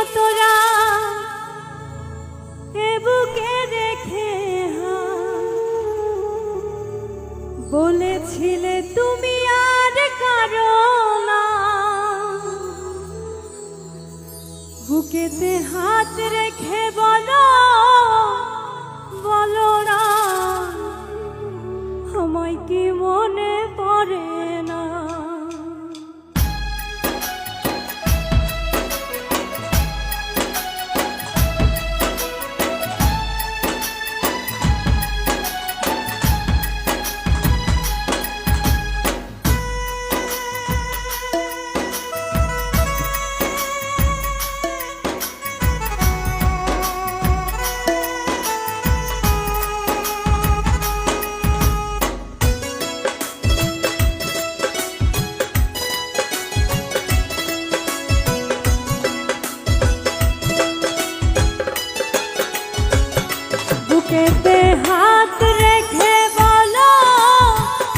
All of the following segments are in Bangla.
কতরা এ বুকে রেখে বলেছিলে তুমি আর কারো না, বুকেতে হাত রেখে বলো বলো না আমায় কি মনে পড়ে না। বুকেতে হাত রেখে বলো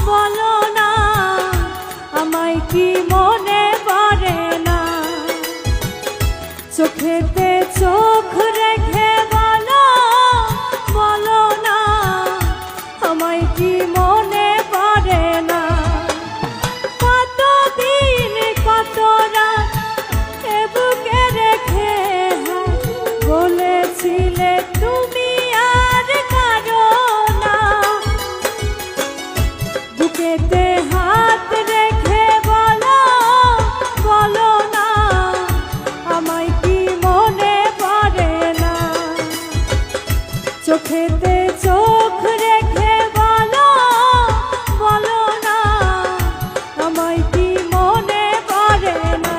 বলো না আমায় কি মনে পড়ে না, চোখেতে চোখ রেখে বলো বলো না আমায় কি মনে পড়ে না। কতদিন কত রাত এ বুকে রেখে বলেছিলে তুমি বুকেতে হাত রেখে বলো বলো না আমায় কি মনে পড়ে না, চোখেতে চোখ রেখে বলো বলো না আমায় কি মনে পড়ে না।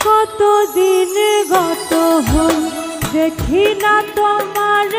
কতদিন গত হল দেখি না তোমার